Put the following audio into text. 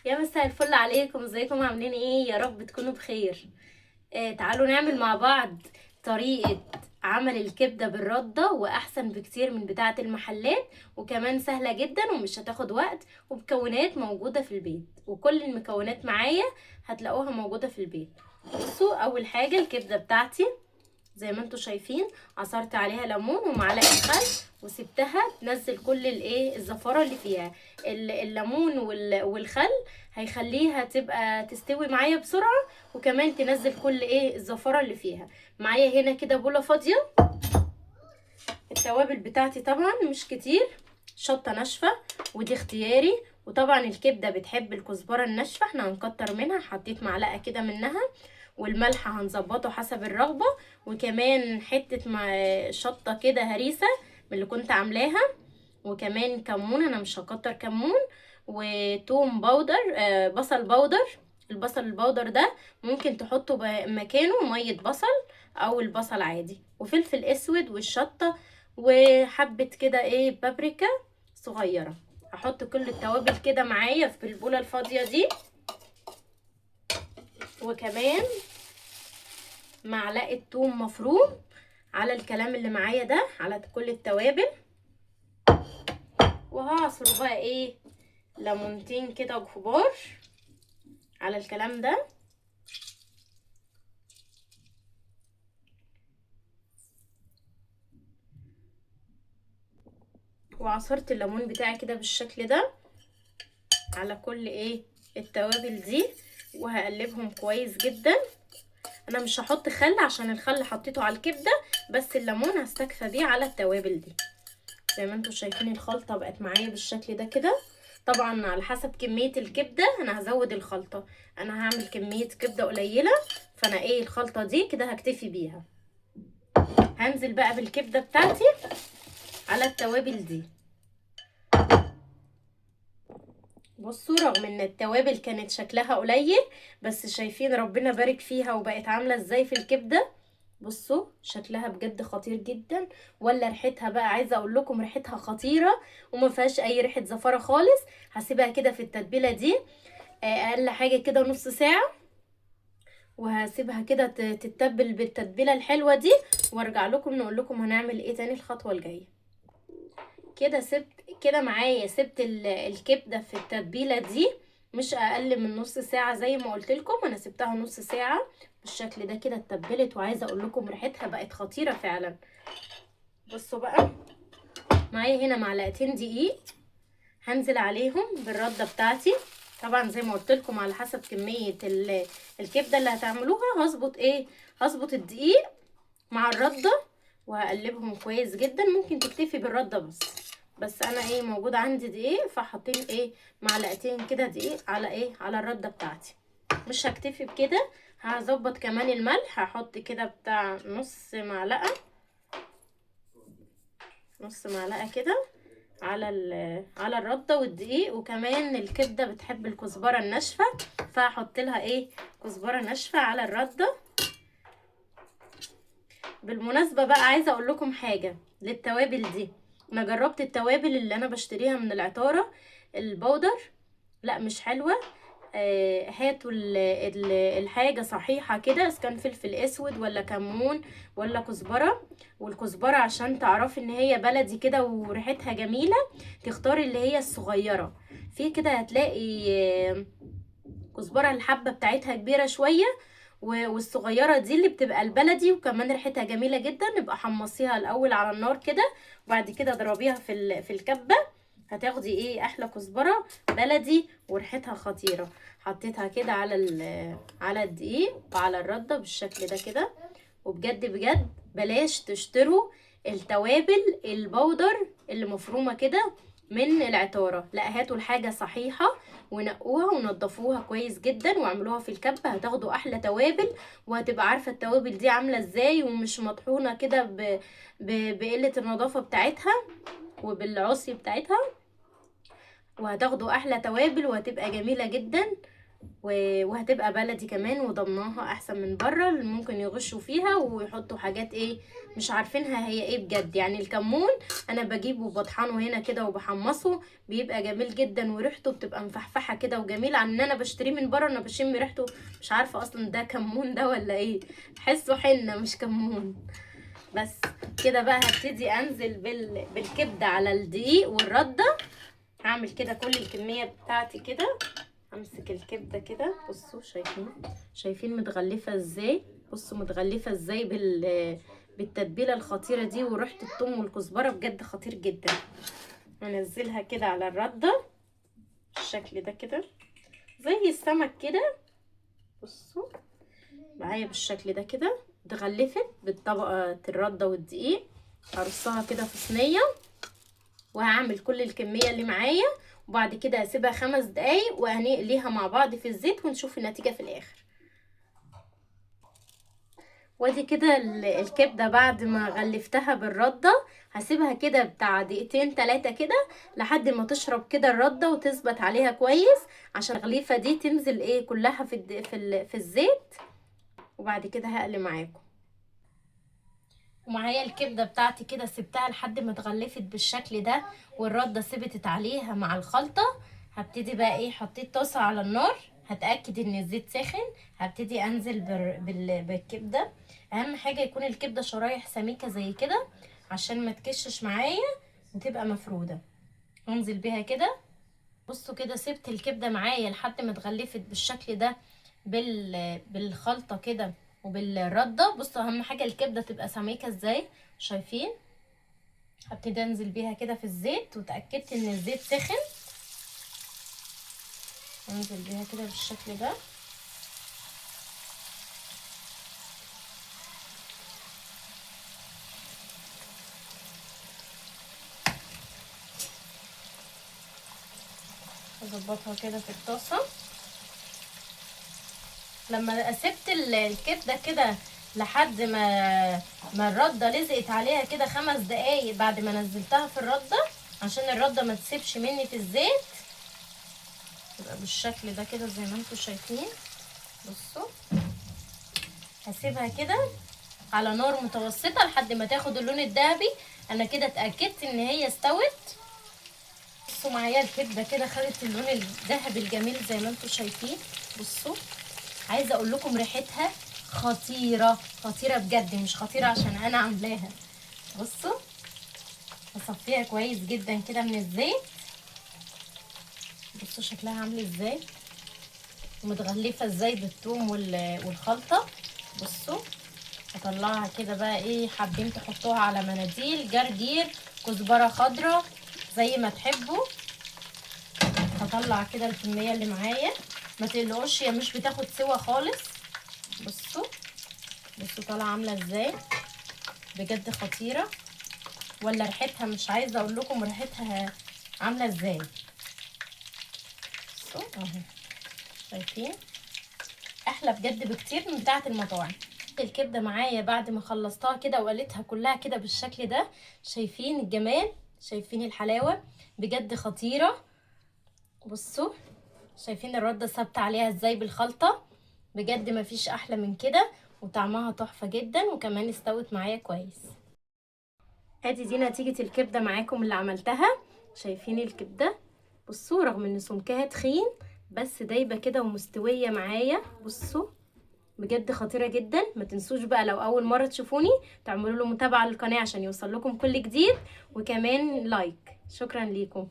يا مساء الفل عليكم، ازيكم؟ عاملين ايه؟ يا رب تكونوا بخير. تعالوا نعمل مع بعض طريقة عمل الكبدة بالردة، واحسن بكتير من بتاعة المحلات، وكمان سهلة جدا ومش هتاخد وقت، ومكونات موجودة في البيت، وكل المكونات معايا هتلاقوها موجودة في البيت. بصوا، اول حاجة الكبدة بتاعتي زي ما انتوا شايفين عصرت عليها ليمون ومعلقه خل، وسبتها تنزل كل الزفاره اللي فيها. الليمون والخل هيخليها تبقى تستوي معايا بسرعه، وكمان تنزل كل الزفاره اللي فيها. معايا هنا كده بوله فاضيه. التوابل بتاعتي طبعا مش كتير، شطه ناشفه ودي اختياري، وطبعا الكبده بتحب الكزبره الناشفه، احنا هنكتر منها، حطيت معلقه كده منها. والملح هنظبطه حسب الرغبه، وكمان حته شطه كده هريسه من اللي كنت عاملاها، وكمان كمون، انا مش هكتر كمون، وتوم باودر، بصل باودر. البصل البودر ده ممكن تحطه مكانه ميه بصل او البصل عادي، وفلفل اسود والشطه، وحبه كده بابريكا صغيره. هحط كل التوابل كده معايا في البوله الفاضيه دي، وكمان معلقه توم مفروم على الكلام اللي معايا ده، على كل التوابل. وهعصر بقى ليمونتين كده كبار على الكلام ده. وعصرت الليمون بتاعي كده بالشكل ده على كل التوابل دي، وهقلبهم كويس جدا. انا مش هحط خل عشان الخل حطيته على الكبده، بس الليمون هستكفى بيه على التوابل دي. زي ما انتم شايفين الخلطه بقت معايا بالشكل ده كده. طبعا على حسب كميه الكبده انا هزود الخلطه، انا هعمل كميه كبده قليله، فانا الخلطه دي كده هكتفي بيها. هنزل بقى بالكبده بتاعتي على التوابل دي. بصوا، رغم ان التوابل كانت شكلها قليل، بس شايفين ربنا بارك فيها وبقت عامله ازاي في الكبده. بصوا شكلها بجد خطير جدا، ولا ريحتها بقى، عايزه اقول لكم ريحتها خطيره وما فيهاش اي ريحه زفاره خالص. هسيبها كده في التتبيله دي اقل حاجه كده نص ساعه، وهسيبها كده تتبل بالتتبيله الحلوه دي، وارجع لكم نقول لكم هنعمل ايه تاني الخطوه الجايه. كده سبت كده معايا، سبت الكبده في التتبيله دي مش اقل من نص ساعه، زي ما قلت لكم انا سبتها نص ساعه بالشكل ده كده اتبلت، وعايزه اقول لكم ريحتها بقت خطيره فعلا. بصوا بقى، معايا هنا معلقتين دقيق، هنزل عليهم بالرده بتاعتي. طبعا زي ما قلت لكم على حسب كميه الكبده اللي هتعملوها هظبط الدقيق مع الرده، وهقلبهم كويس جدا. ممكن تكتفي بالرده بس انا موجود عندي دقيق، فحطيت معلقتين كده دقيق على على الرده بتاعتي. مش هكتفي بكده، هظبط كمان الملح، هحط كده بتاع نص معلقه كده على الرده والدقيق. وكمان الكبده بتحب الكزبره الناشفه، فهحط لها كزبره ناشفه على الرده. بالمناسبة بقى عايزة اقول لكم حاجة للتوابل دي. انا جربت التوابل اللي انا بشتريها من العطارة البودر، لا مش حلوة. هاتوا الحاجة صحيحة كده، اذا كان فلفل اسود ولا كمون ولا كزبرة. والكزبرة عشان تعرفي ان هي بلدي كده وريحتها جميلة، تختاري اللي هي الصغيرة. في كده هتلاقي كزبرة الحبة بتاعتها كبيرة شوية، والصغيره دي اللي بتبقى البلدي، وكمان ريحتها جميله جدا. نبقى حمصيها الاول على النار كده، وبعد كده اضربيها في الكبه، هتاخدي احلى كزبره بلدي وريحتها خطيره. حطيتها كده على الدقيق وعلى الرده بالشكل ده كده. وبجد بجد بلاش تشتروا التوابل البودر اللي مفرومه كده من العطاره، لا هاتوا الحاجه صحيحه ونقوها ونضفوها كويس جدا واعملوها في الكبه، هتاخدوا احلى توابل، وهتبقى عارفه التوابل دي عامله ازاي، ومش مطحونه كده بقله النظافه بتاعتها وبالعصي بتاعتها، وهتاخدوا احلى توابل وهتبقى جميله جدا. وهتبقى بلدي كمان وضمناها احسن من بره اللي ممكن يغشوا فيها ويحطوا حاجات ايه مش عارفينها هي ايه بجد. يعني الكمون انا بجيبه وبطحنه هنا كده وبحمصه، بيبقى جميل جدا وريحته بتبقى مفحفحه كده وجميل عن ان انا بشتريه من بره. انا بشم ريحته مش عارفه اصلا ده كمون ده ولا ايه، حسه حنه مش كمون. بس كده بقى هبتدي انزل بالكبده على الدقيق والرده. هعمل كده كل الكميه بتاعتي كده. امسك الكبده كده، بصوا شايفين متغلفه ازاي، بصوا متغلفه ازاي بالتتبيله الخطيره دي وريحه الثوم والكزبره بجد خطير جدا. هنزلها كده على الرده بالشكل ده كده زي السمك كده. بصوا معايا بالشكل ده كده اتغلفت بالطبقه الرده والدقيق. هرصها كده في صينيه وهعمل كل الكميه اللي معايا، وبعد كده هسيبها 5 دقايق وهنقليها مع بعض في الزيت ونشوف النتيجه في الاخر. وادي كده الكبده بعد ما غلفتها بالرده هسيبها كده بتاع دقيقتين 3 كده لحد ما تشرب كده الرده وتثبت عليها كويس، عشان الغليفه دي تنزل ايه كلها في الزيت. وبعد كده هقلي معاكم. ومعايا الكبده بتاعتي كده سبتها لحد ما اتغلفت بالشكل ده والرده ثبتت عليها مع الخلطه. هبتدي بقى ايه، حطيت طاسه على النار، هتاكد ان الزيت سخن. هبتدي انزل بالكبده. اهم حاجه يكون الكبده شرايح سميكه زي كده عشان ما تكشش معايا وتبقى مفروده. هنزل بيها كده. بصوا كده سبت الكبده معايا لحد ما اتغلفت بالشكل ده بالخلطه كده وبالرده. بصوا اهم حاجه الكبده تبقى سميكه ازاي، شايفين. هبتدي انزل بيها كده في الزيت وتاكدت ان الزيت سخن. انزل بيها كده بالشكل ده. اظبطها كده في الطاسه. لما سبت الكبده كده لحد ما الرده لزقت عليها كده 5 دقايق بعد ما نزلتها في الرده عشان الرده ما تسيبش مني في الزيت، تبقى بالشكل ده كده زي ما انتم شايفين. بصوا هسيبها كده على نار متوسطه لحد ما تاخد اللون الذهبي. انا كده اتاكدت ان هي استوت. بصوا معايا الكبده كده خدت اللون الذهبي الجميل زي ما انتم شايفين. بصوا عايزه اقول لكم ريحتها خطيره خطيره بجد، مش خطيره عشان انا عاملاها. بصوا هصفيها كويس جدا كده من الزيت. بصوا شكلها عامل ازاي ومتغلفه ازاي بالثوم والخلطه. بصوا هطلعها كده بقى ايه، حابين تحطوها على مناديل، جرجير، كزبره خضراء زي ما تحبوا. هطلع كده الكميه اللي معايا، ما تقلقوش هي مش بتاخد سوا خالص. بصوا طالعه عامله ازاي بجد خطيره. ولا ريحتها مش عايزه اقول لكم ريحتها عامله ازاي. بصوا اهو شايفين احلى بجد بكتير من بتاعه المطاعم. الكبده معايا بعد ما خلصتها كده وقلتها كلها كده بالشكل ده، شايفين الجمال، شايفين الحلاوه بجد خطيره. بصوا شايفين الرده ثابته عليها ازاي بالخلطه، بجد مفيش احلى من كده وطعمها تحفه جدا وكمان استوت معايا كويس. ادي دي نتيجه الكبده معاكم اللي عملتها. شايفين الكبده، بصوا رغم ان سمكها تخين بس دايبه كده ومستويه معايا. بصوا بجد خطيره جدا. ما تنسوش بقى لو اول مره تشوفوني تعملوا له متابعه للقناه عشان يوصل لكم كل جديد وكمان لايك. شكرا ليكم.